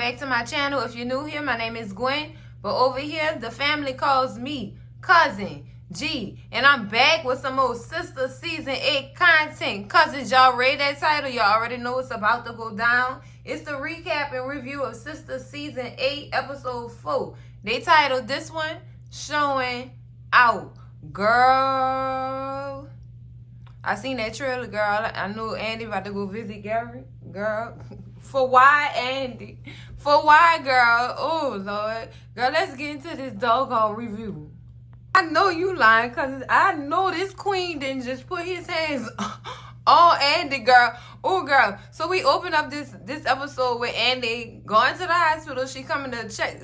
back to my channel. If you're new here, my name is Gwen. But over here, the family calls me Cousin G. And I'm back with some more Sistas Season 8 content. Cousins, y'all read that title? Y'all already know it's about to go down. It's the recap and review of Sistas Season 8, Episode 4. They titled this one, Showin Out. Girl, I seen that trailer, girl. I know Andy about to go visit Gary. Girl, for why, Andy? For why, girl? Oh, Lord. Girl, let's get into this doggone review. I know you lying, because I know this queen didn't just put his hands on Andy, girl. Oh, girl. So we open up this episode with Andy going to the hospital. She coming to check.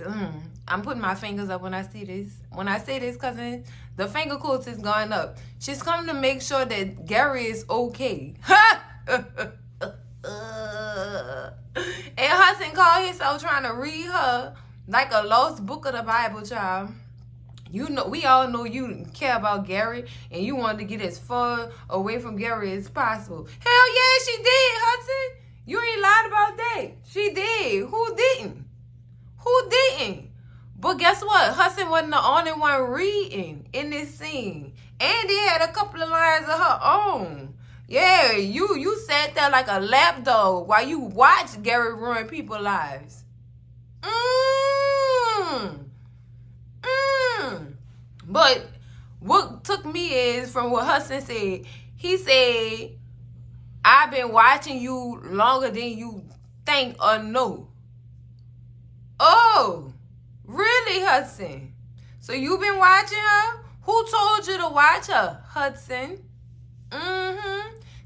I'm putting my fingers up when I see this. When I say this, cousin, the finger quotes is going up. She's coming to make sure that Gary is okay. And Hudson called himself trying to read her like a lost book of the Bible, child. You know, we all know you care about Gary and you wanted to get as far away from Gary as possible. Hell yeah, she did, Hudson. You ain't lied about that. She did. Who didn't? Who didn't? But guess what? Hudson wasn't the only one reading in this scene. Andy had a couple of lines of her own. Yeah, you sat there like a lapdog while you watched Gary ruin people's lives. But what took me is from what Hudson said. He said, I've been watching you longer than you think or know. Oh, really, Hudson? So you've been watching her? Who told you to watch her, Hudson?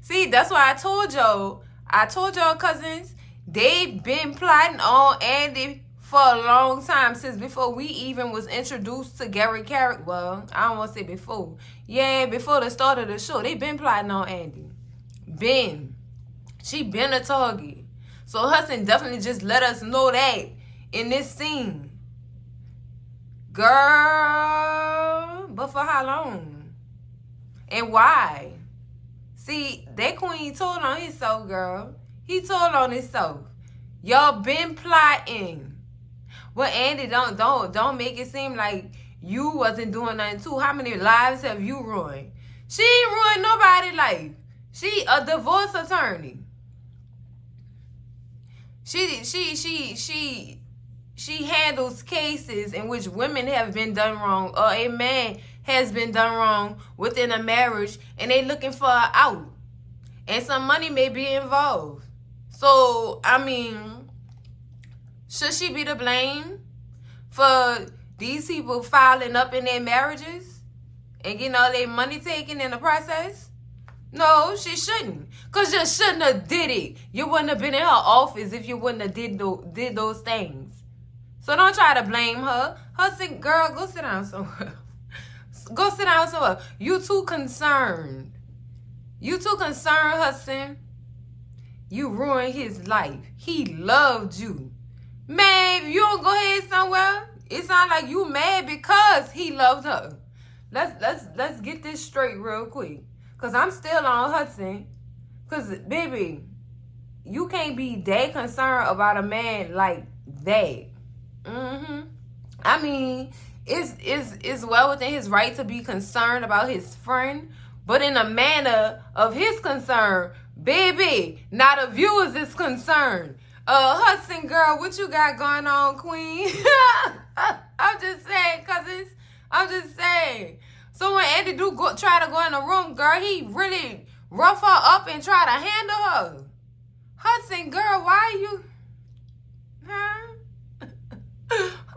See, that's why I told y'all, cousins, they've been plotting on Andy for a long time, since before we even was introduced to Gary character. Well, I don't want to say before. Yeah, before the start of the show, they've been plotting on Andy. She been a target. So Hudson definitely just let us know that in this scene. Girl, but for how long? And why? See, that queen told on himself, girl. He told on himself. Y'all been plotting. Well, Andy, don't make it seem like you wasn't doing nothing too. How many lives have you ruined? She ain't ruined nobody's life. She a divorce attorney. She handles cases in which women have been done wrong or a man has been done wrong within a marriage, and they looking for an out. And some money may be involved. So, I mean, should she be to blame for these people filing up in their marriages and getting all their money taken in the process? No, she shouldn't. Because you shouldn't have did it. You wouldn't have been in her office if you wouldn't have did those things. So don't try to blame her. Hudson, girl, go sit down somewhere. Go sit down somewhere. You too concerned. You too concerned, Hudson. You ruined his life. He loved you. Man, if you don't go ahead somewhere, it sounds like you mad because he loved her. Let's get this straight real quick. Because I'm still on Hudson. Because, baby, you can't be that concerned about a man like that. I mean, it's well within his right to be concerned about his friend, but in a manner of his concern, baby, not a viewer's is concerned. Hudson, girl, what you got going on, queen? I'm just saying, cousins. I'm just saying. So when Andy try to go in the room, girl, he really rough her up and try to handle her. Hudson, girl, why you... Huh?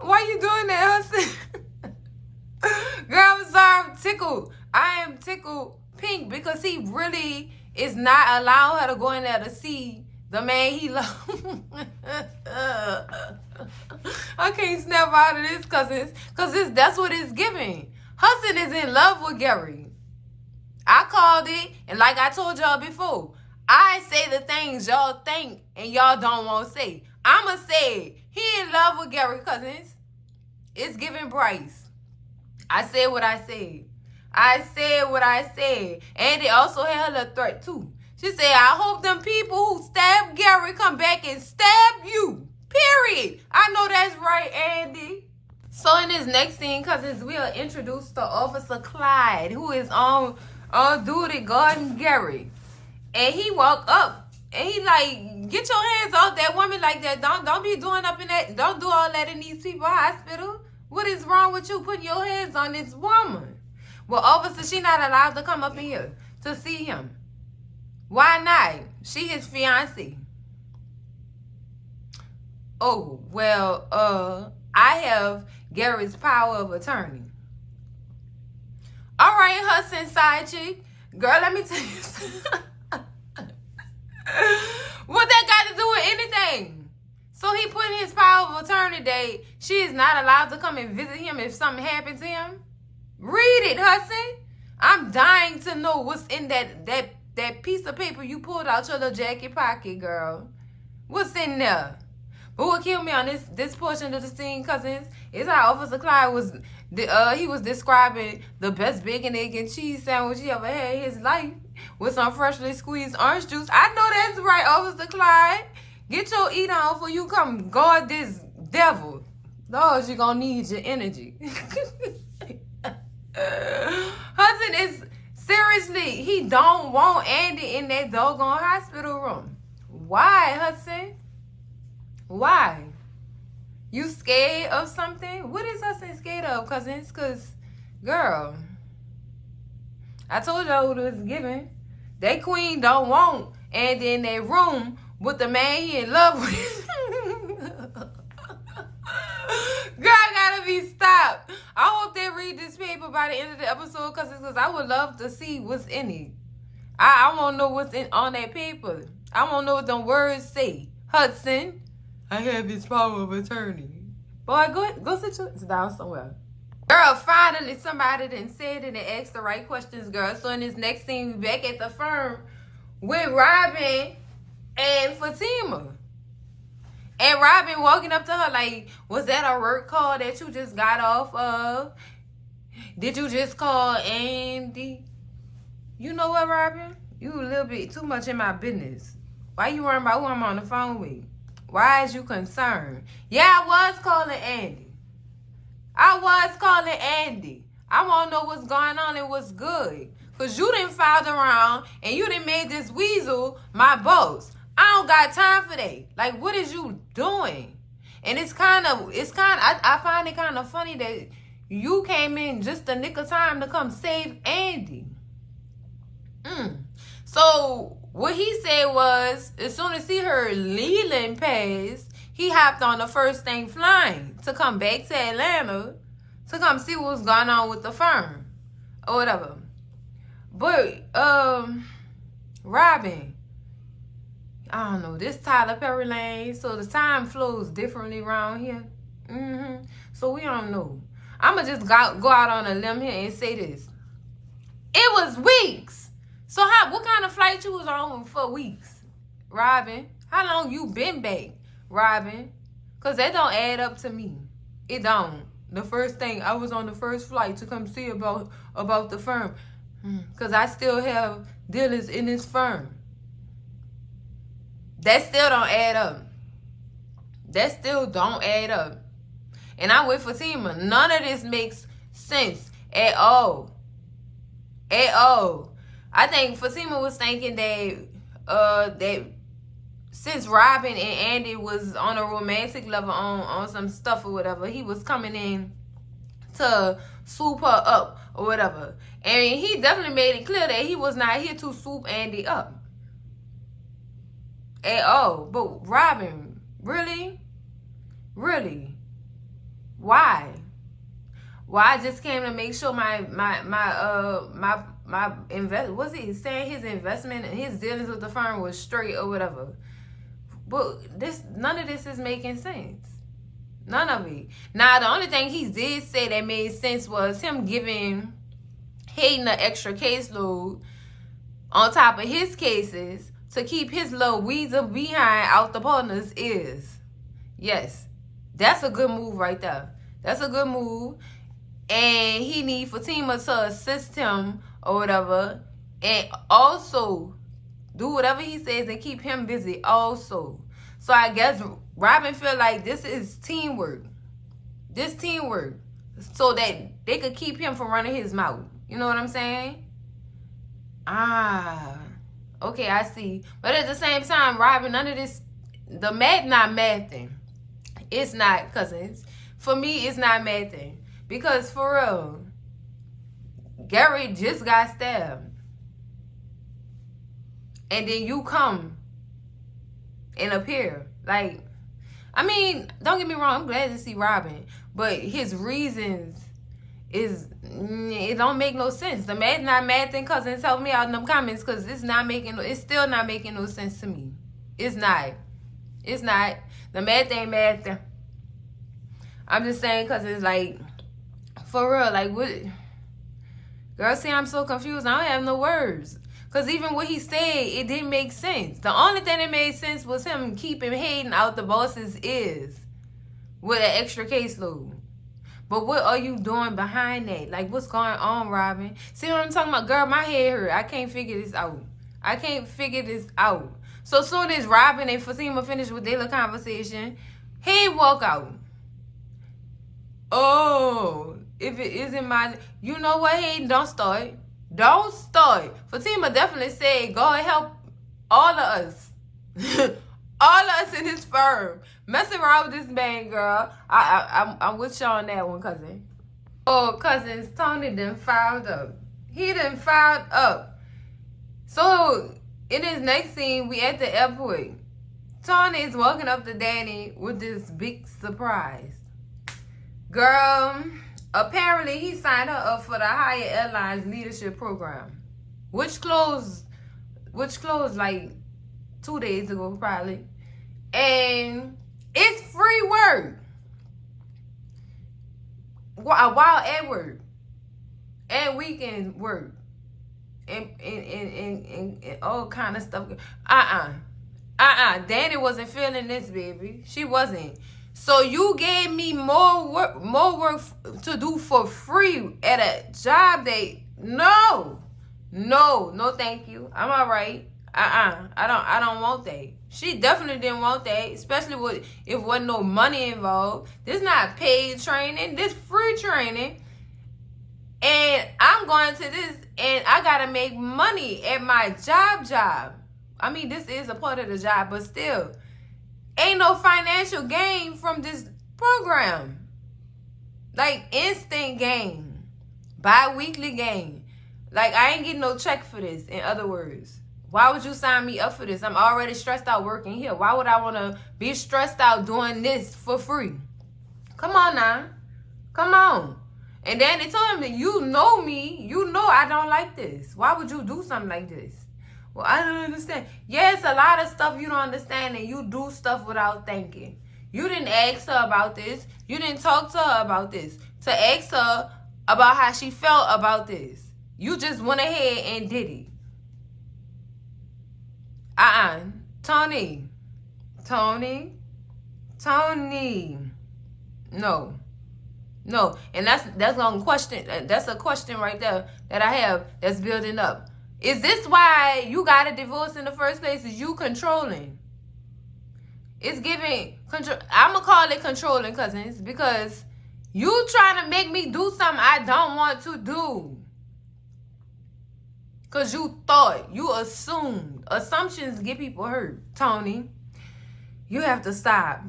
Why you doing that, Hudson? Girl, I'm sorry, I'm tickled. I am tickled pink because he really is not allowing her to go in there to see the man he loves. I can't snap out of this because that's what it's giving. Hudson is in love with Gary. I called it, and like I told y'all before, I say the things y'all think and y'all don't want to say. I'ma say it. He in love with Gary, cousins. It's giving Bryce. I said what I said. I said what I said. And they also had a threat too. She said, I hope them people who stabbed Gary come back and stab you. Period. I know that's right, Andy. So in this next scene, cousins, we are introduced to Officer Clyde, who is on duty guarding Gary. And he walk up and he like, get your hands off that woman like that. Don't be doing up in that. Don't do all that in these people hospital. What is wrong with you putting your hands on this woman? Well, officer, she not allowed to come up in here to see him. Why not? She his fiancée. Oh, well, I have Gary's power of attorney. All right, Hudson side chick. Girl, let me tell you something. What that got to do with anything? So he put in his power of attorney that she is not allowed to come and visit him if something happened to him? Read it, Hudson. I'm dying to know what's in that piece of paper you pulled out your little jacket pocket, girl. What's in there? But what killed me on this portion of the scene, cousins, is how Officer Clyde was he was describing the best bacon, egg, and cheese sandwich he ever had in his life with some freshly squeezed orange juice. I know that's right, Officer Clyde. Get your eat on before you come guard this devil. Lord, you're gonna need your energy. Hudson is seriously, he don't want Andy in that doggone hospital room. Why, Hudson? Why? You scared of something? What is Hudson scared of, cousins? Because, girl, I told y'all what it was given. That queen don't want Andy in that room with the man he in love with. Girl, I gotta be stopped. I hope they read this paper by the end of the episode, because I would love to see what's in it. I want to know what's on that paper. I want to know what them words say. Hudson, I have his power of attorney. Boy, go sit down somewhere. Girl, finally somebody done said it and asked the right questions, girl. So in this next scene, we back at the firm with Robin and Fatima. And Robin walking up to her like, was that a work call that you just got off of? Did you just call Andy? You know what, Robin? You a little bit too much in my business. Why you worrying about who I'm on the phone with? Why is you concerned? Yeah, I was calling Andy. I want to know what's going on and what's good. Because you done filed around and you done made this weasel my boss. I don't got time for that. Like, what is you doing? And I find it kind of funny that you came in just the nick of time to come save Andy. So what he said was, as soon as he heard Leland pass, he hopped on the first thing flying to come back to Atlanta to come see what was going on with the firm or whatever. But Robin, I don't know, this Tyler Perry Lane, so the time flows differently around here. So we don't know. I'ma just go out on a limb here and say this. It was weeks. So what kind of flight you was on for weeks, Robin? How long you been back, Robin? Because that don't add up to me. It don't. The first thing, I was on the first flight to come see about the firm. Because I still have dealers in this firm. That still don't add up. And I'm with Fatima. None of this makes sense at all. I think Fatima was thinking that since Robin and Andy was on a romantic level on some stuff or whatever, he was coming in to swoop her up or whatever. And he definitely made it clear that he was not here to swoop Andy up at all. But Robin, really? Why? I just came to make sure my was he saying his investment and his dealings with the firm was straight or whatever. But none of this is making sense. None of it. Now, the only thing he did say that made sense was him giving Hayden an extra caseload on top of his cases to keep his little weasel behind out the partner's ears. Yes, that's a good move right there. That's a good move. And he need Fatima to assist him or whatever. And also do whatever he says and keep him busy also. So I guess Robin feel like this is teamwork. This teamwork. So that they could keep him from running his mouth. You know what I'm saying? Okay, I see. But at the same time, Robin, none of this, the math not math thing. It's not, cousins. For me, it's not math thing. Because for real, Gary just got stabbed. And then you come and appear. Like, I mean, don't get me wrong, I'm glad to see Robin. But his reasons it don't make no sense. The math not math thing, cousins, help me out in them comments, because it's still not making no sense to me. It's not. It's not. The math ain't math thing. I'm just saying, because it's like, for real, like, what? Girl, see, I'm so confused. I don't have no words. Because even what he said, it didn't make sense. The only thing that made sense was him keeping Hayden out the boss's ears with an extra caseload. But what are you doing behind that? Like, what's going on, Robin? See what I'm talking about? Girl, my head hurt. I can't figure this out. I can't figure this out. So soon as Robin and Fatima finish with their little conversation, he walk out. Oh, if it isn't my... You know what, Hayden? Don't start. Don't start. Fatima definitely said, go and help all of us. All of us in his firm. Messing around with this man, girl. I'm with you on that one, cousin. Oh, cousins, Tony done filed up. He done filed up. So, in his next scene, we at the airport. Tony is walking up to Danni with this big surprise. Girl, apparently he signed her up for the Hyatt Airlines leadership program, which closed like 2 days ago, probably. And it's free work while at work and weekend work and all kind of stuff. Danni wasn't feeling this, baby. She wasn't. So you gave me more work to do for free at a job that no, thank you. I'm all right. I don't want that. She definitely didn't want that, especially if wasn't no money involved. This not paid training. This free training. And I'm going to this, and I got to make money at my job. I mean, this is a part of the job, but still. Ain't no financial gain from this program. Like, instant gain. Bi-weekly gain. Like, I ain't getting no check for this, in other words. Why would you sign me up for this? I'm already stressed out working here. Why would I want to be stressed out doing this for free? Come on now. Come on. And then they told him that you know me. You know I don't like this. Why would you do something like this? Well, I don't understand. Yeah, it's a lot of stuff you don't understand, and you do stuff without thinking. You didn't ask her about this. You didn't talk to her about this. To ask her about how she felt about this. You just went ahead and did it. Tony. No. And that's gonna question. That's a question right there that I have that's building up. Is this why you got a divorce in the first place? Is you controlling? It's giving control. I'm gonna call it controlling, cousins, because you trying to make me do something I don't want to do. Because you thought, you assumed. Assumptions get people hurt, Tony. You have to stop.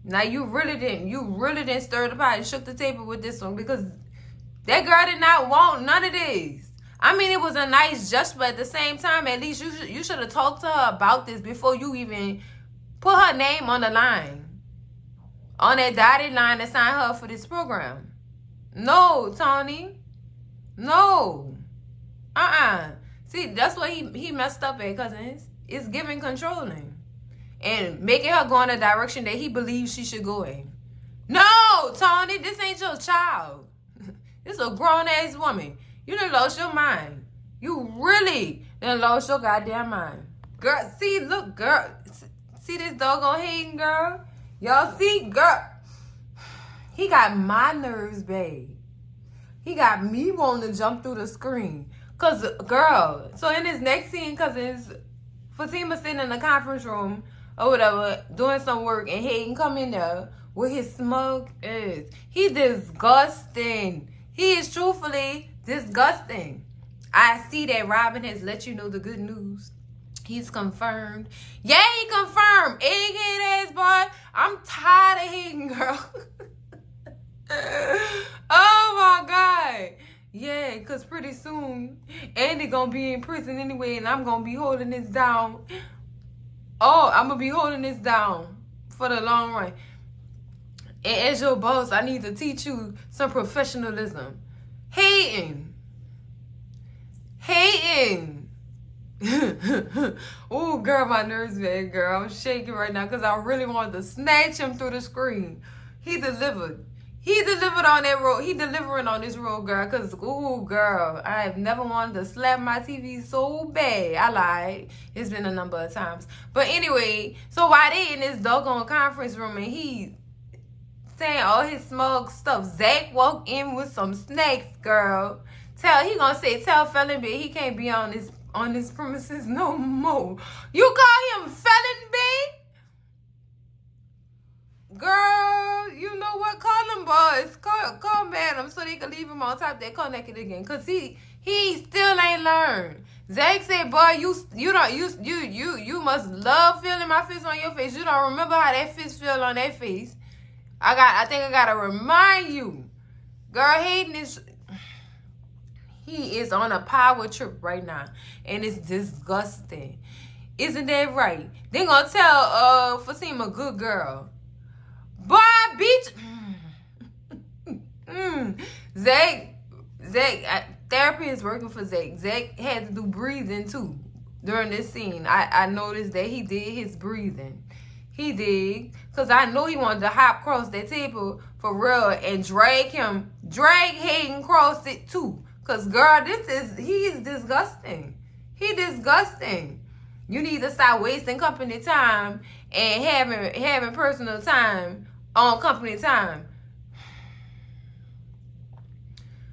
Now, you really didn't stir the pot and shook the table with this one, because that girl did not want none of this. I mean, it was a nice gesture, but at the same time, at least you should have talked to her about this before you even put her name on the line. On that dotted line to sign her for this program. No, Tony. No. See, that's what he messed up at, cousins. It's giving controlling. And making her go in a direction that he believes she should go in. No, Tony, this ain't your child. This a grown-ass woman. You done lost your mind. You really done lost your goddamn mind. Girl, see, look, girl. See this doggone Hayden, girl? Y'all see, girl? He got my nerves, babe. He got me wanting to jump through the screen. Because, girl, so in this next scene, cousins, Fatima sitting in the conference room or whatever, doing some work, and Hayden come in there with his smug ass. He disgusting. He is truthfully disgusting. I see that Robin has let you know the good news. He's confirmed. Yeah, he confirmed. Egghead ass boy. I'm tired of Hayden, girl. Oh my God. Yeah, because pretty soon, Andy gonna be in prison anyway, and I'm gonna be holding this down. Oh, I'm gonna be holding this down for the long run. And as your boss, I need to teach you some professionalism. Hayden. Oh, girl, my nerves bad, girl. I'm shaking right now because I really wanted to snatch him through the screen. He delivered. He delivered on that road. He delivering on this road, girl. Because, ooh, girl, I have never wanted to slap my TV so bad. I lied. It's been a number of times. But anyway, so while they in this doggone conference room and he saying all his smug stuff, Zach walked in with some snacks, girl. He gonna say, tell Felon B he can't be on this premises no more. You call him Felon B? Girl, you know what? Call them boys. Call madam so they can leave him on top of that car naked again. Cause he still ain't learned. Zach said, boy, you must love feeling my fist on your face. You don't remember how that fist feel on that face. I think I gotta remind you. Girl, Hayden he is on a power trip right now. And it's disgusting. Isn't that right? They gonna tell Fatima good girl. Boy, bitch. Zach, therapy is working for Zach. Zach had to do breathing too during this scene. I noticed that he did his breathing. He did. Because I know he wanted to hop across that table for real and drag Hayden across it too. Because, girl, he is disgusting. He disgusting. You need to stop wasting company time and having personal time on company time.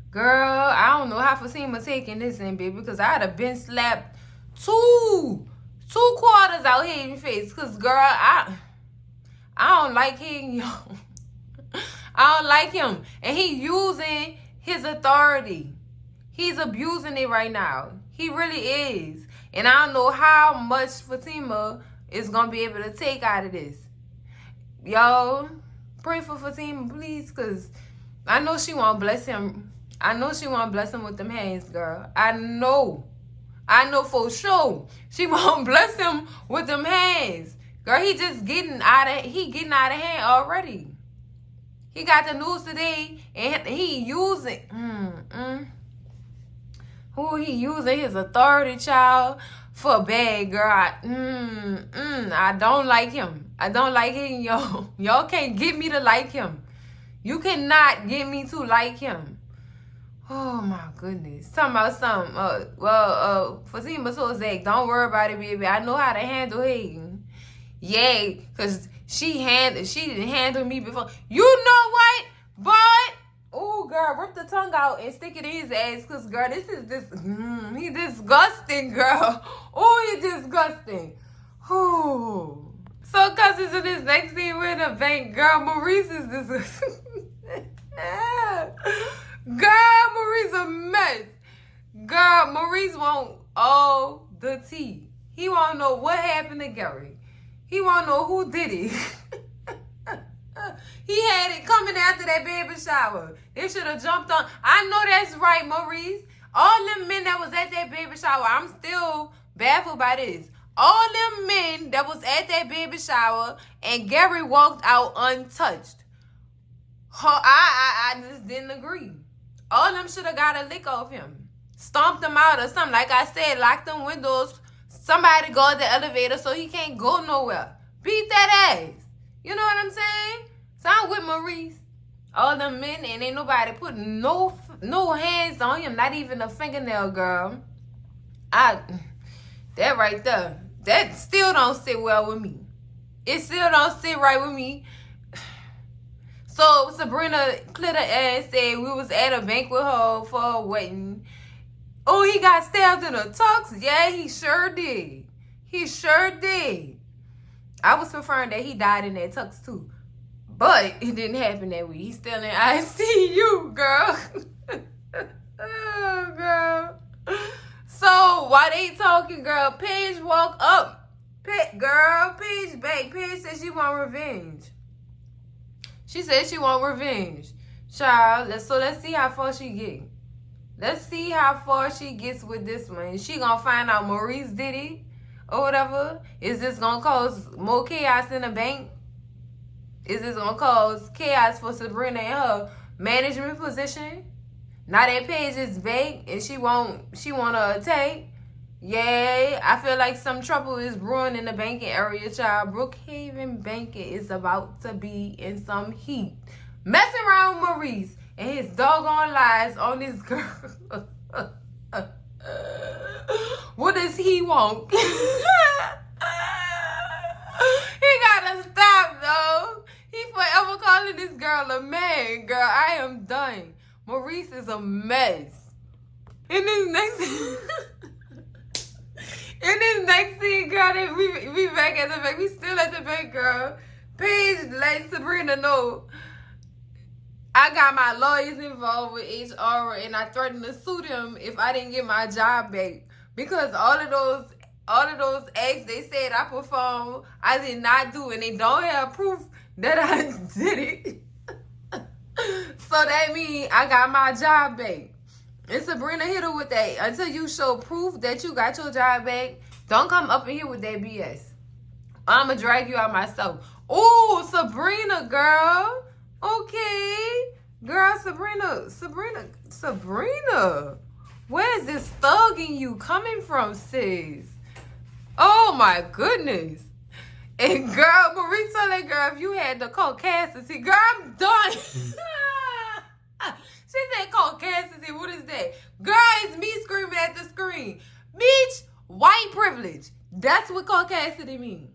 Girl, I don't know how Fatima taking this in, baby, because I'd have been slapped two quarters out Hayden's face. Because, girl, I don't like Hayden, yo. I don't like him. And he using his authority. He's abusing it right now. He really is. And I don't know how much Fatima is going to be able to take out of this. Y'all, pray for Fatima, please, because I know she won't bless him. I know she won't bless him with them hands, girl. I know for sure she won't bless him with them hands. Girl, he just getting out of hand already. He got the news today, and he using... he using his authority, child, for a bad girl. I don't like him. I don't like him, yo. Y'all can't get me to like him. You cannot get me to like him. Oh, my goodness. Talking about something. Fatima told Zach, don't worry about it, baby. I know how to handle Hayden. Yeah, because she didn't handle me before. You know what? But... oh, girl, rip the tongue out and stick it in his ass. Because, girl, he disgusting, girl. Oh, he disgusting. Oh. So, cousins in this next scene, we're in a bank. Girl, Maurice is disgusting. Girl, Maurice a mess. Girl, Maurice want all the tea. He want to know what happened to Gary. He want to know who did it. He had it coming after that baby shower. They should have jumped on. I know that's right, Maurice. All them men that was at that baby shower, I'm still baffled by this. All them men that was at that baby shower and Gary walked out untouched. I just didn't agree. All them should have got a lick off him. Stomped him out or something. Like I said, locked them windows. Somebody guard the elevator so he can't go nowhere. Beat that ass. You know what I'm saying? So I'm with Maurice. All them men, and ain't nobody putting no hands on him. Not even a fingernail, girl. That right there. That still don't sit well with me. It still don't sit right with me. So Sabrina cleared her ass, said we was at a banquet hall for a wedding. Oh, he got stabbed in the tux? Yeah, he sure did. He sure did. I was confirmed that he died in that tux too. But it didn't happen that week. He's still in ICU, girl. Oh, girl. So, while they talking, girl, Paige walk up. Paige back. Paige said she want revenge. She said she want revenge. Child, let's see how far she get. Let's see how far she gets with this one. She gonna find out Maurice did it or whatever. Is this gonna cause more chaos in the bank? Is this gonna cause chaos for Sabrina in her management position? Now that Paige is back and she wanna attack. Yeah, I feel like some trouble is brewing in the banking area, child. Brookhaven banking is about to be in some heat. Messing around with Maurice and his doggone lies on this girl. What does he want? He gotta stop, though. He forever calling this girl a man, girl. I am done. Maurice is a mess. In this next scene, girl, we back at the bank. We still at the bank, girl. Paige let Sabrina know I got my lawyers involved with HR and I threatened to sue them if I didn't get my job back. Because all of those acts they said I performed, I did not do, and they don't have proof that I did it. So that means I got my job back. And Sabrina hit her with that. Until you show proof that you got your job back, don't come up in here with that BS. I'ma drag you out myself. Ooh, Sabrina, girl. Okay. Girl, Sabrina. Where's this thug in you coming from, sis? Oh, my goodness. And girl, Maurice told that girl, if you had the caucasity, girl, I'm done. She said caucasity, what is that? Girl, it's me screaming at the screen. Bitch, white privilege. That's what caucasity means.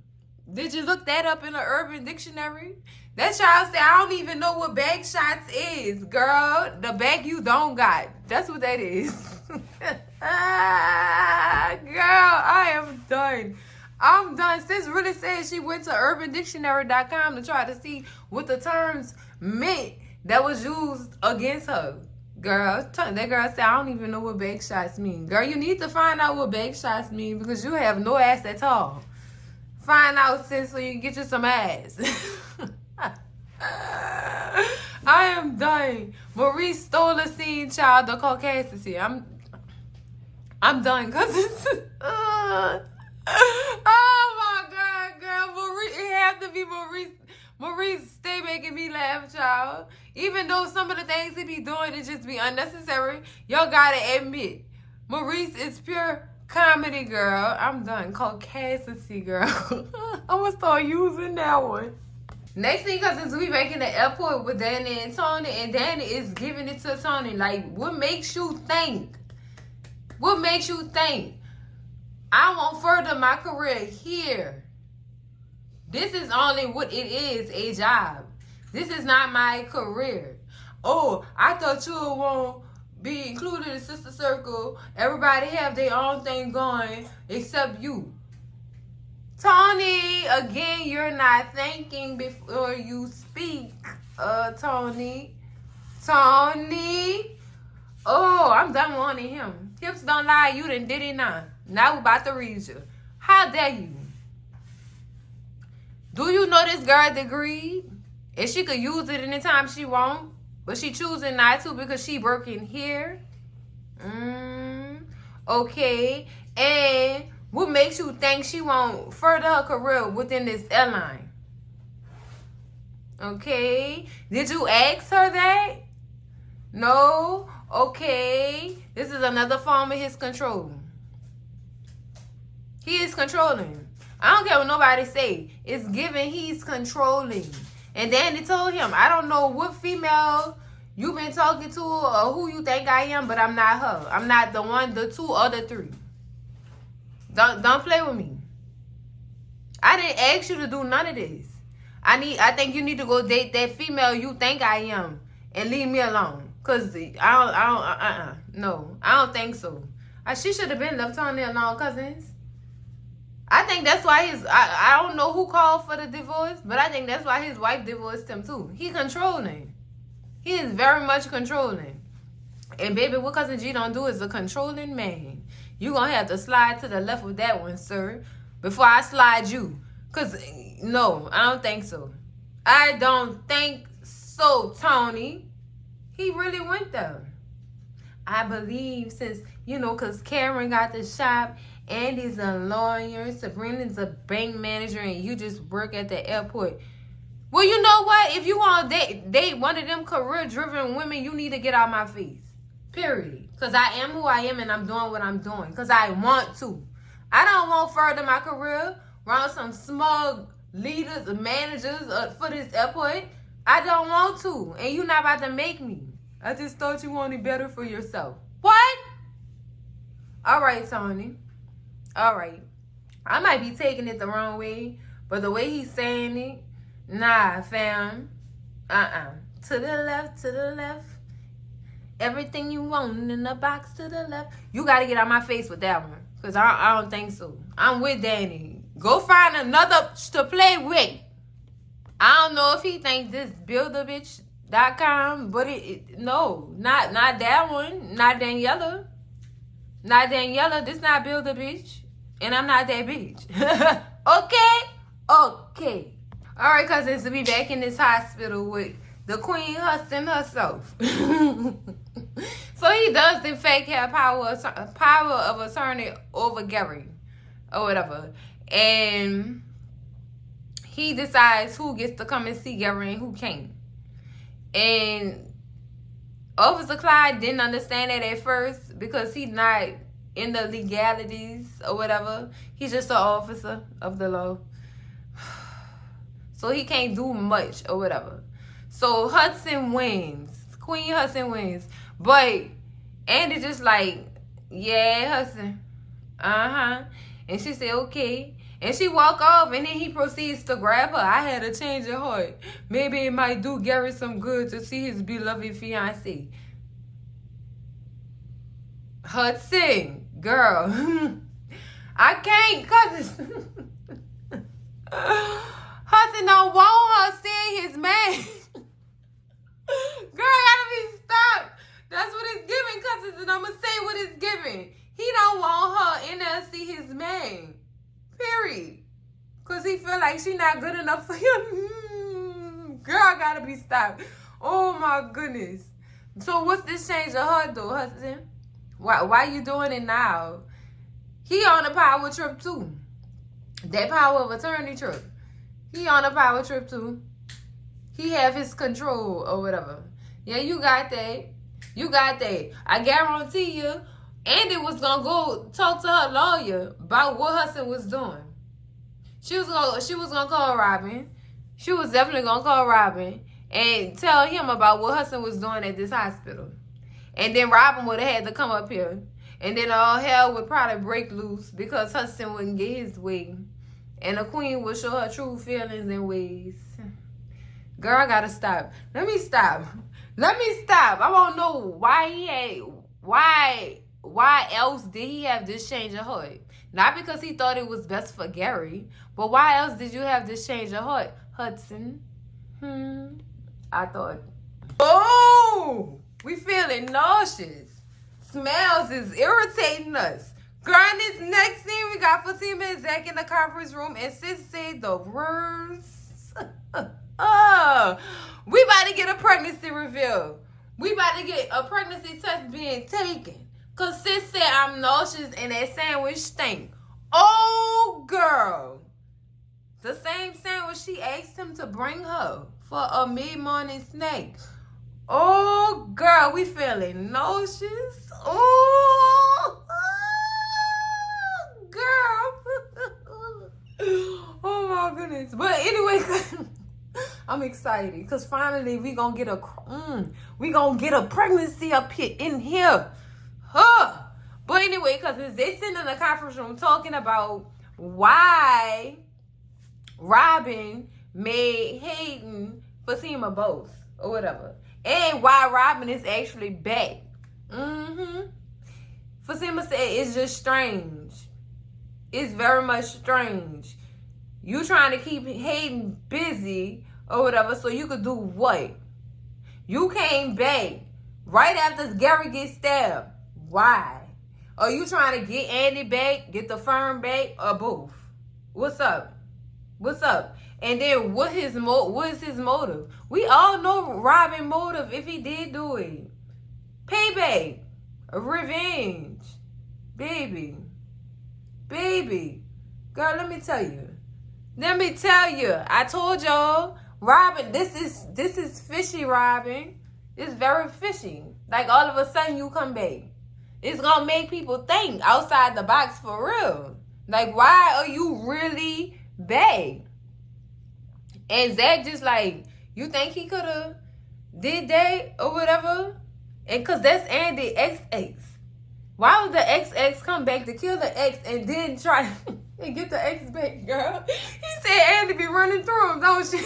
Did you look that up in the Urban Dictionary? That child said, I don't even know what bag shots is, girl. The bag you don't got. That's what that is. Girl, I am done. I'm done. Sis really said she went to urbandictionary.com to try to see what the terms meant that was used against her. Girl, that girl said, I don't even know what bag shots mean. Girl, you need to find out what bag shots mean because you have no ass at all. Find out, sis, so you can get you some ass. I am done. Maurice stole the scene, child, the caucasity. I'm done because it's... oh my God, girl. Maurice, it have to be Maurice. Maurice stay making me laugh, child. Even though some of the things he be doing is just be unnecessary, y'all gotta admit, Maurice is pure comedy, girl. I'm done. Caucasity, girl. I'm gonna start using that one. Next thing, cousins, we back in the airport with Danni and Tony, and Danni is giving it to Tony. Like, what makes you think? What makes you think I won't further my career here? This is only what it is, a job. This is not my career. Oh, I thought you won't be included in the sister circle. Everybody have their own thing going except you. Tony, again, you're not thinking before you speak, Tony. Tony. Oh, I'm done wanting him. Hips don't lie, you done did it now. Now we about to read you. How dare you? Do you know this girl degree? And she could use it anytime she want, but she choosing not to because she working here. Okay. And what makes you think she won't further her career within this airline? Okay. Did you ask her that? No. Okay. This is another form of his control. He is controlling. I don't care what nobody say. It's given he's controlling. And Danni told him, I don't know what female you've been talking to or who you think I am, but I'm not her. I'm not the one, the two, or the three. Don't play with me. I didn't ask you to do none of this. I think you need to go date that female you think I am and leave me alone. Cause no, I don't think so. She should have been left on there alone, cousins. I think that's why I don't know who called for the divorce, but I think that's why his wife divorced him too. He controlling. He is very much controlling. And baby, what Cousin G don't do is a controlling man. You gonna have to slide to the left with that one, sir, before I slide you. Cause no, I don't think so. I don't think so, Tony. He really went there. I believe since, cause Karen got the shop, Andy's a lawyer, Sabrina's a bank manager, and you just work at the airport. Well, you know what? If you want to date one of them career-driven women, you need to get out my face. Period. Because I am who I am and I'm doing what I'm doing. Because I want to. I don't want to further my career around some smug leaders and managers for this airport. I don't want to. And you're not about to make me. I just thought you wanted better for yourself. What? All right, Tony. All right. I might be taking it the wrong way, but the way he's saying it, nah, fam. To the left, to the left. Everything you want in the box to the left. You got to get out my face with that one. Because I don't think so. I'm with Danny. Go find another to play with. I don't know if he thinks this builderbitch.com, but no, not that one. Not Daniela. Not Daniela. This not Build a Bitch. And I'm not that bitch. Okay. All right, cousins, to be back in this hospital with the queen hustling herself. So he does, in fact, have power of attorney over Gary or whatever. And he decides who gets to come and see Gary and who can't. And Officer Clyde didn't understand that at first because he's not in the legalities or whatever. He's just an officer of the law. So he can't do much or whatever. So Hudson wins. Queen Hudson wins. But Andy just like, yeah, Hudson. And she said, okay. And she walk off and then he proceeds to grab her. I had a change of heart. Maybe it might do Gary some good to see his beloved fiancé. Hudson, girl. I can't, cause Hudson don't want her seeing his man. Girl, gotta be stopped. That's what it's giving, cousins, and I'ma say what it's giving. He don't want her in there to see his man. Period. Cause he feel like she not good enough for him. Girl, gotta be stopped. Oh my goodness. So what's this change of heart though, Hudson? Why you doing it now? He on a power trip too. That power of attorney trip. He on a power trip too. He have his control or whatever. Yeah, you got that. You got that. I guarantee you, Andy was gonna go talk to her lawyer about what Hudson was doing. She was gonna call Robin. She was definitely gonna call Robin and tell him about what Hudson was doing at this hospital. And then Robin would have had to come up here. And then all hell would probably break loose because Hudson wouldn't get his way. And the queen would show her true feelings and ways. Girl, I gotta stop. Let me stop. I want to know why else did he have this change of heart? Not because he thought it was best for Gary, but why else did you have this change of heart, Hudson? I thought, oh, we feeling nauseous. Smells is irritating us. Girl, in this next scene, we got Fatima and Zach in the conference room, and Sis said the words. We about to get a pregnancy reveal. We about to get a pregnancy test being taken. Cause Sis said I'm nauseous and that sandwich stink. Oh, girl. The same sandwich she asked him to bring her for a mid-morning snack. Oh, girl, we feeling nauseous. Oh, girl. Oh, my goodness. But anyway, I'm excited because finally we gonna get a pregnancy up here in here. But anyway, because they sitting in the conference room talking about why Robin made Hayden Fatima both or whatever, and why Robin is actually back. Fatima said it's just strange. is very much strange. You trying to keep Hayden busy or whatever so you could do what? You came back right after Gary gets stabbed. Why? Are you trying to get Andy back, get the firm back, or both? What's up? What's up? And then what is his motive? We all know Robin's motive if he did do it. Payback. Revenge. Baby. Girl, let me tell you. I told y'all, Robin, this is fishy, Robin. It's very fishy. Like all of a sudden you come back. It's gonna make people think outside the box for real. Like, why are you really back? And Zach just like, you think he could have did that or whatever? And cause that's Andy XX. Why would the XX come back to kill the X and then try and get the X back, girl? He said Andy be running through him, don't she?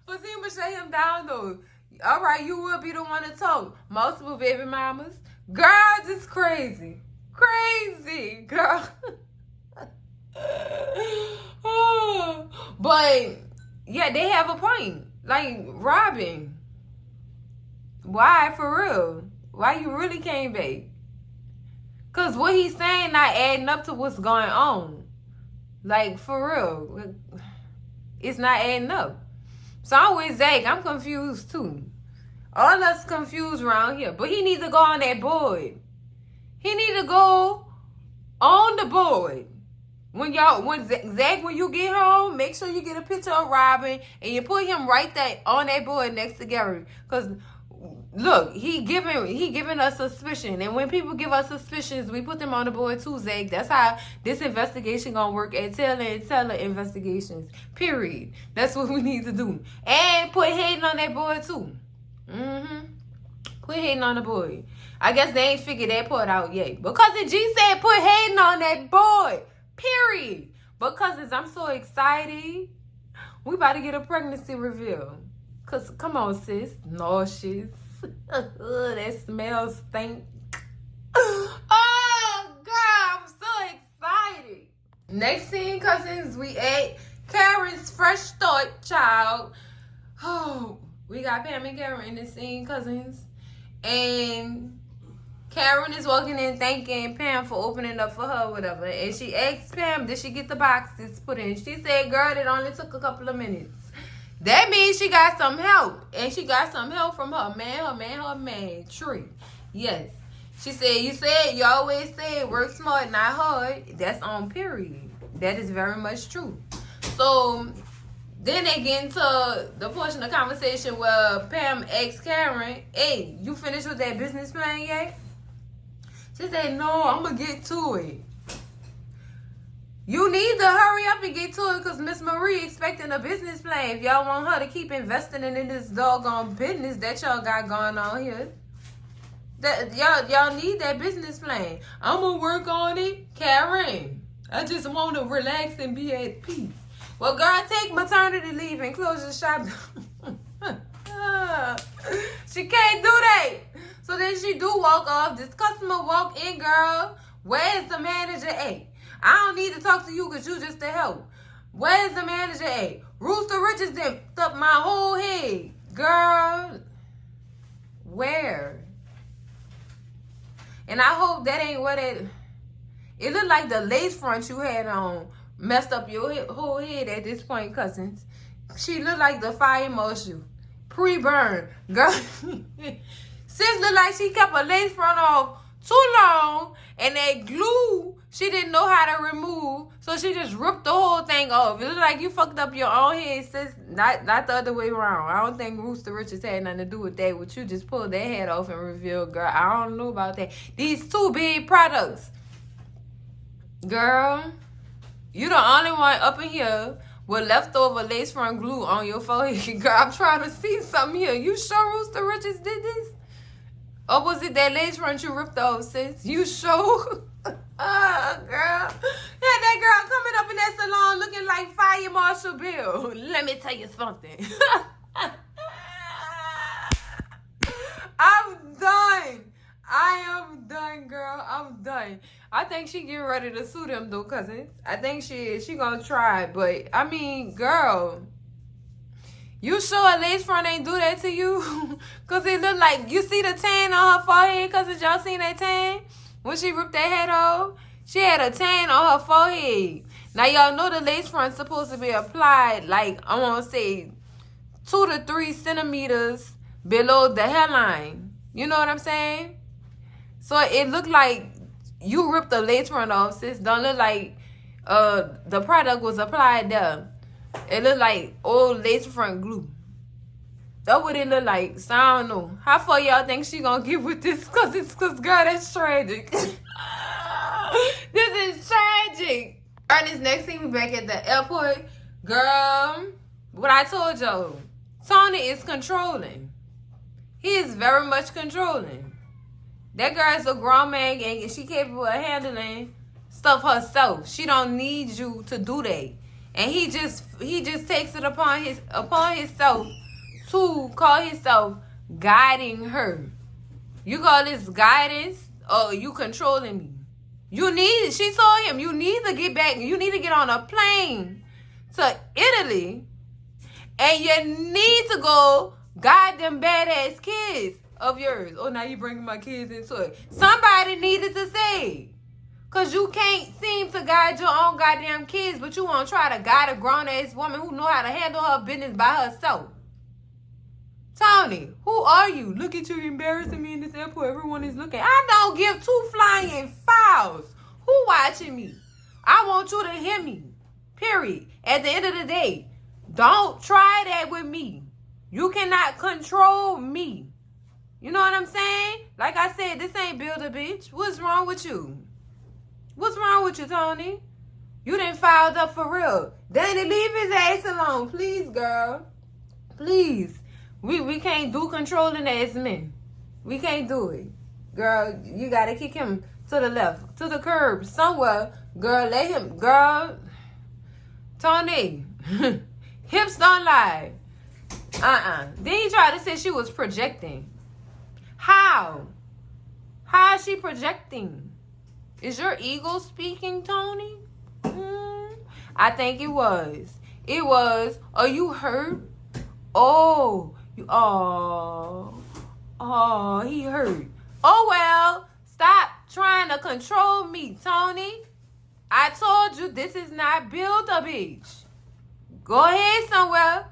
Fatima shut him down though. All right, you will be the one to talk. Multiple baby mamas. Girl, just crazy. Crazy, girl. But, yeah, they have a point. Like, Robin. Why, for real? Why you really came back? Because what he's saying not adding up to what's going on. Like, for real. It's not adding up. So I'm with Zach. I'm confused, too. All us confused around here. But he needs to go on that board. He need to go on the board. When Zach, when you get home, make sure you get a picture of Robin and you put him right there on that board next to Gary. Because, look, he giving us suspicion. And when people give us suspicions, we put them on the board too, Zach. That's how this investigation gonna work at Taylor Investigations. Period. That's what we need to do. And put Hayden on that board too. Put Hayden on the board. I guess they ain't figured that part out yet. Because the G said put Hayden on that board. Period. Because I'm so excited. We about to get a pregnancy reveal. Because, come on, sis. Nauseous. That smell stink. Oh, girl, I'm so excited. Next scene, cousins, we ate Karen's fresh start, child. Oh, we got Pam and Karen in this scene, cousins. And Karen is walking in thanking Pam for opening up for her or whatever. And she asked Pam, did she get the boxes put in? She said, girl, it only took a couple of minutes. That means she got some help. And she got some help from her man, Tree. Yes. She said, you always say work smart, not hard. That's on period. That is very much true. So then they get into the portion of the conversation where Pam asks Karen, hey, you finished with that business plan yet? She said, no, I'm going to get to it. You need to hurry up and get to it because Miss Marie expecting a business plan if y'all want her to keep investing in this doggone business that y'all got going on here. That y'all need that business plan. I'm going to work on it. Karen, I just want to relax and be at peace. Well, girl, take maternity leave and close your shop. She can't do that. So then she do walk off. This customer walk in, girl. Where's the manager at? I don't need to talk to you because you just to help. Where's the manager at? Rooster Richards done up my whole head. Girl, where? And I hope that ain't what it looked like the lace front you had on messed up your whole head at this point, cousins. She looked like the fire marshal. Pre-burn. Girl, sis looked like she kept a lace front off too long, and that glue she didn't know how to remove, so she just ripped the whole thing off. It looked like you fucked up your own head, sis. Not the other way around. I don't think Rooster Richards had nothing to do with that. What you just pulled that head off and revealed, girl. I don't know about that. These two big products. Girl, you the only one up in here with leftover lace front glue on your forehead. Girl, I'm trying to see something here. You sure Rooster Richards did this? Or was it that lace front you ripped off, sis? You sure? Oh, girl. Yeah, that girl coming up in that salon looking like Fire Marshal Bill. Let me tell you something. I'm done. I am done. I think she getting ready to sue them though, cousin. I think she gonna try, but I mean, girl, you sure a lace front ain't do that to you? Cause it look like, you see the tan on her forehead, cause y'all seen that tan? When she ripped that head off, she had a tan on her forehead. Now y'all know the lace front's supposed to be applied like, I wanna say 2 to 3 centimeters below the hairline. You know what I'm saying? So it looked like you ripped the lace front off, sis. Don't look like the product was applied there. It looked like old lace front glue. That's what it look like. So I don't know. How far y'all think she gonna get with this? Cause girl, that's tragic. This is tragic. Alright, this next thing we back at the airport. Girl, what I told y'all. Tony is controlling. He is very much controlling. That girl is a grown man and she capable of handling stuff herself. She don't need you to do that. And he just takes it upon himself to call himself guiding her. You call this guidance or you controlling me? She told him, you need to get back. You need to get on a plane to Italy. And you need to go guide them badass kids of yours. Oh, now you bringing my kids into it. Somebody needed to say. Because you can't seem to guide your own goddamn kids, but you want to try to guide a grown-ass woman who know how to handle her business by herself. Tony, who are you? Look at you embarrassing me in this airport. Everyone is looking. I don't give 2 flying fouls. Who watching me? I want you to hear me. Period. At the end of the day, don't try that with me. You cannot control me. You know what I'm saying? Like I said, this ain't build a bitch. What's wrong with you? What's wrong with you, Tony? You done filed up for real. Danni, leave his ass alone. Please, girl. Please. We can't do controlling ass men. We can't do it. Girl, you gotta kick him to the left, to the curb, somewhere. Girl, let him, girl. Tony, hips don't lie. Then he tried to say she was projecting. How? How is she projecting? Is your ego speaking, Tony? I think it was. It was. Are you hurt? Oh, he hurt. Oh, well, stop trying to control me, Tony. I told you this is not build a bitch. Go ahead somewhere.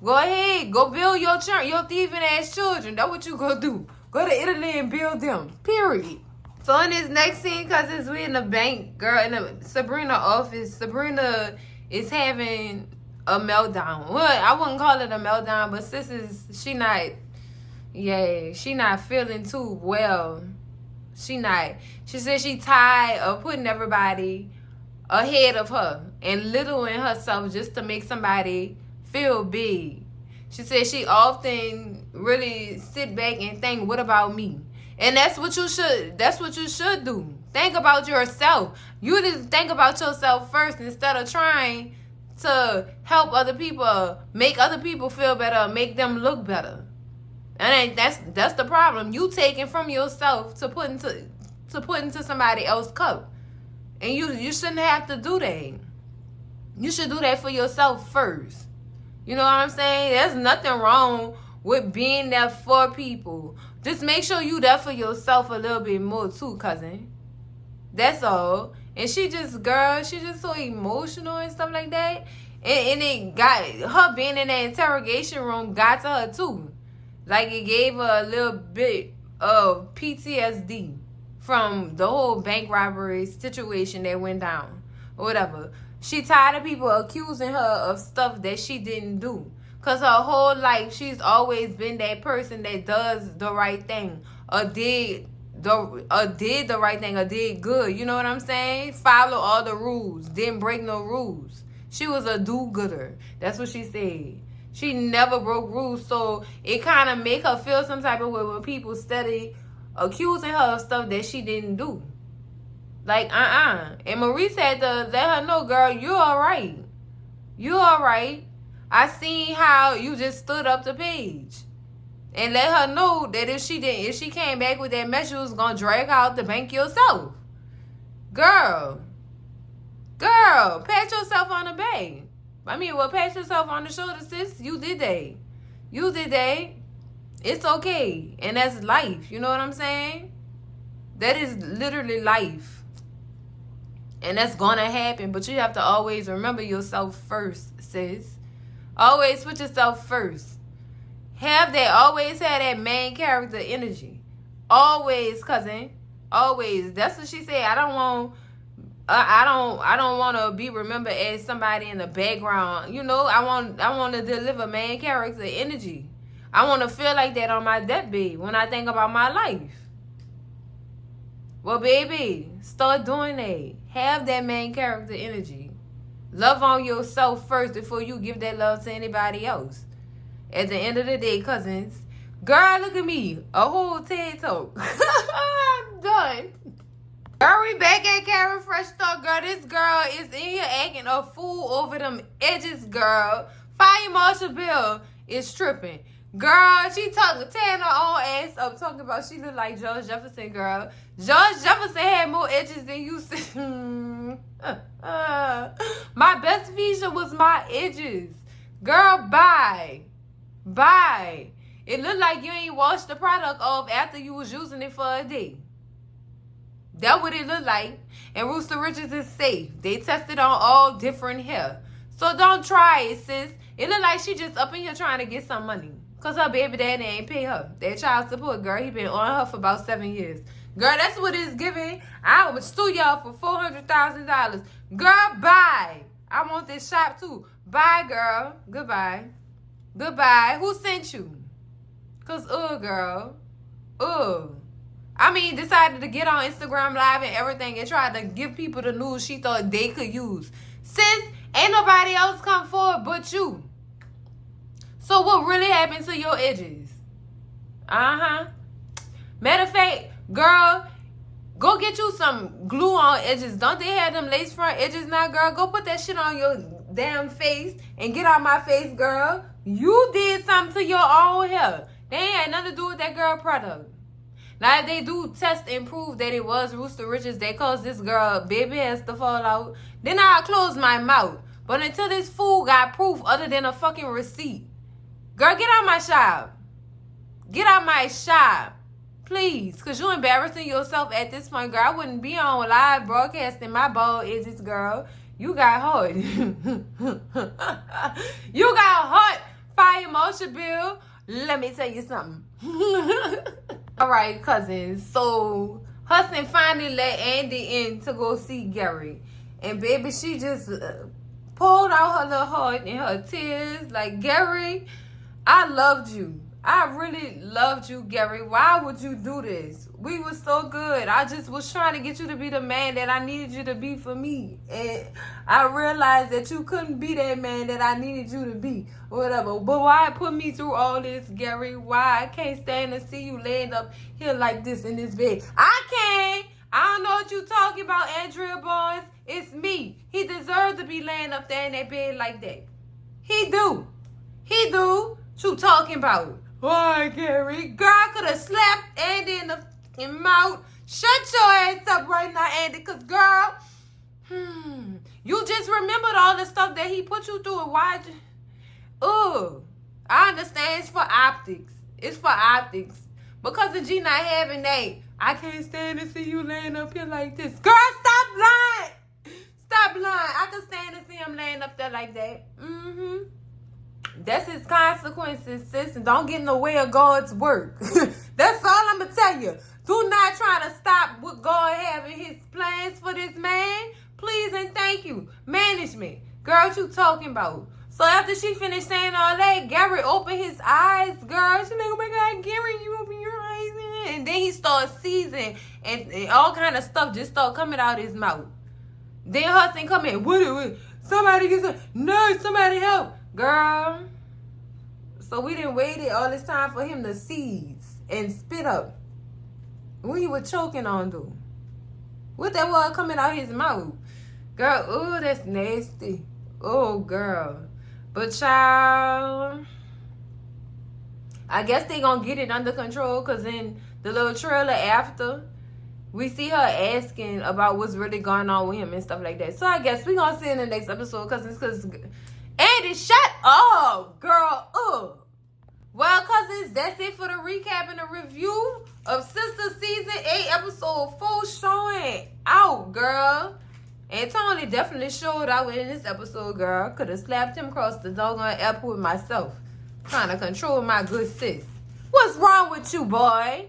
Go ahead. Go build your thieving ass children. That's what you gonna do. Go to Italy and build them. Period. So in this next scene, cause we in the bank, girl, in the Sabrina office. Sabrina is having a meltdown. Well, I wouldn't call it a meltdown, but she not feeling too well. She said she tired of putting everybody ahead of her and littling herself just to make somebody feel big. She said she often really sit back and think, what about me? And that's what you should do. Think about yourself. You just think about yourself first instead of trying to help other people, make other people feel better, make them look better. And that's the problem. You taking from yourself to put into somebody else's cup. And you shouldn't have to do that. You should do that for yourself first. You know what I'm saying? There's nothing wrong with being there for people. Just make sure you there for yourself a little bit more too, cousin. That's all. And she just so emotional and stuff like that. And it got her being in that interrogation room got to her too. Like it gave her a little bit of PTSD from the whole bank robbery situation that went down. Or whatever. She tired of people accusing her of stuff that she didn't do. Because her whole life, she's always been that person that does the right thing. Or did the right thing, or did good. You know what I'm saying? Follow all the rules. Didn't break no rules. She was a do-gooder. That's what she said. She never broke rules. So it kind of make her feel some type of way when people steady accusing her of stuff that she didn't do. Like, And Maurice had to let her know, girl, you all right. You all right. I seen how you just stood up to Paige. And let her know that if she came back with that mess, you was going to drag out the bank yourself. Girl, pat yourself on the back. Pat yourself on the shoulder, sis. You did that. It's okay. And that's life. You know what I'm saying? That is literally life. And that's gonna happen. But you have to always remember yourself first, sis. Always put yourself first. Always have that main character energy. Always, cousin. Always. That's what she said. I don't want to be remembered as somebody in the background. You know, I want to deliver main character energy. I want to feel like that on my deathbed when I think about my life. Well, baby, start doing that. Have that main character energy. Love on yourself first before you give that love to anybody else. At the end of the day, cousins, girl, look at me. A whole TED Talk. I'm done. Girl, we back at Karen Fresh Talk, girl. This girl is in here acting a fool over them edges, girl. Fire Marshall Bill is tripping. Girl, she tearing her own ass up, talking about she look like George Jefferson, girl. George Jefferson had more edges than you. My best feature was my edges. Girl, bye. It looked like you ain't washed the product off after you was using it for a day. That's what it looked like. And Rooster Richards is safe. They tested on all different hair. So don't try it, sis. It look like she just up in here trying to get some money. Because her baby daddy ain't pay her. That child support, girl, he been on her for about 7 years. Girl, that's what it's giving. I would sue y'all for $400,000. Girl, bye. I want this shop too. Bye, girl. Goodbye. Who sent you? Because, girl. Decided to get on Instagram Live and everything and tried to give people the news she thought they could use. Sis, ain't nobody else come forward but you. So what really happened to your edges? Matter of fact, girl, go get you some glue on edges. Don't they have them lace front edges now, girl? Go put that shit on your damn face and get out my face, girl. You did something to your own hair. They ain't had nothing to do with that girl product. Now, if they do test and prove that it was Rooster Richards that caused this girl baby hairs to fall out, then I'll close my mouth. But until this fool got proof other than a fucking receipt, girl, get out my shop. Get out my shop. Please. Because you're embarrassing yourself at this point, girl. I wouldn't be on live broadcasting my bald edges, girl. You got hot. You got hot, Fire Marshall Bill. Let me tell you something. All right, cousins. So, Hudson finally let Andy in to go see Gary. And, baby, she just pulled out her little heart and her tears. Like, Gary, I loved you. I really loved you, Gary. Why would you do this? We were so good. I just was trying to get you to be the man that I needed you to be for me. And I realized that you couldn't be that man that I needed you to be. Whatever. But why put me through all this, Gary? Why? I can't stand to see you laying up here like this in this bed. I can't. I don't know what you talking about, Andrea Barnes. It's me. He deserves to be laying up there in that bed like that. He do. What you talking about? Why, Gary? Girl, I could have slapped Andy in the mouth. Shut your ass up right now, Andy. Because, girl, you just remembered all the stuff that he put you through. And why? I understand it's for optics. Because of G not having that, I can't stand to see you laying up here like this. Girl, stop lying. I can stand to see him laying up there like that. That's his consequences, sis. And don't get in the way of God's work. That's all I'm going to tell you. Do not try to stop what God having his plans for this man. Please and thank you. Management. Girl, what you talking about? So after she finished saying all that, Gary opened his eyes, girl. She like, oh my God, Gary, you open your eyes. And then he started seizing and all kind of stuff just started coming out his mouth. Then Hudson come in. What? Somebody get some. No, somebody help. Girl. So we didn't waited all this time for him to seize and spit up. What he was choking on, though? What that was coming out his mouth? Girl, oh, that's nasty. Oh, girl. But, child, I guess they gonna get it under control because in the little trailer after, we see her asking about what's really going on with him and stuff like that. So I guess we gonna see in the next episode, cousins. Cause Andy, shut up, girl. Well, cousins, that's it for the recap and the review of Sistas Season 8, Episode 4, Showin out, girl. And Tony definitely showed out in this episode, girl. Could have slapped him across the doggone airport myself. Trying to control my good sis. What's wrong with you, boy?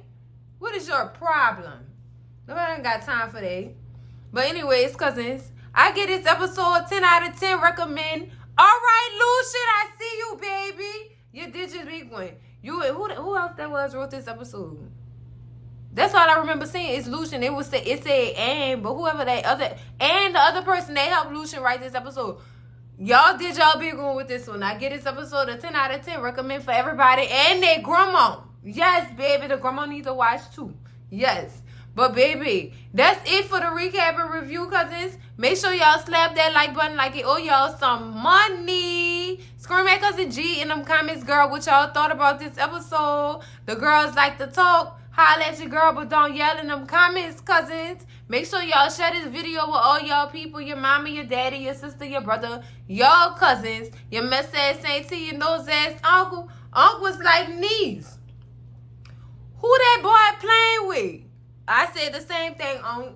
What is your problem? Nobody ain't got time for that. But anyways, cousins, I get this episode 10 out of 10. Recommend. All right, Lucian, I see you, baby. You did your big one. Who else that wrote this episode? That's all I remember seeing is Lucian. It said and, but whoever the other person that helped Lucian write this episode. Y'all did y'all big one with this one. I get this episode a 10 out of 10. Recommend for everybody and their grandma. Yes, baby, the grandma needs to watch too. Yes. But baby, that's it for the recap and review, cousins. Make sure y'all slap that like button like it owe y'all some money. Scream at Cousin G in them comments, girl, what y'all thought about this episode. The girls like to talk. Holla at your girl, but don't yell in them comments, cousins. Make sure y'all share this video with all y'all people. Your mama, your daddy, your sister, your brother, y'all cousins. Your mess ass auntie, your nose ass uncle. Uncles like niece. Who that boy playing with? I said the same thing on.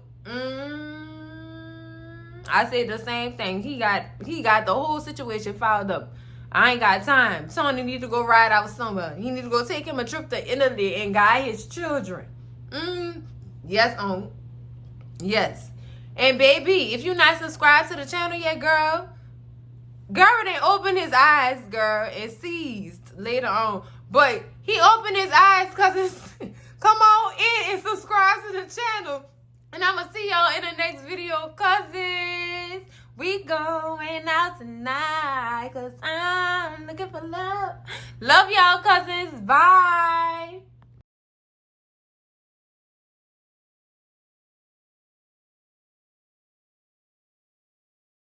I said the same thing. He got the whole situation filed up. I ain't got time. Tony need to go ride out somewhere. He need to go take him a trip to Italy and guide his children. Yes, yes. And baby, if you not subscribed to the channel yet, girl didn't open his eyes, girl, and seized later on. But he opened his eyes, cousins. Come on in and subscribe to the channel. And I'm going to see y'all in the next video, cousins. We going out tonight because I'm looking for love. Love y'all, cousins. Bye.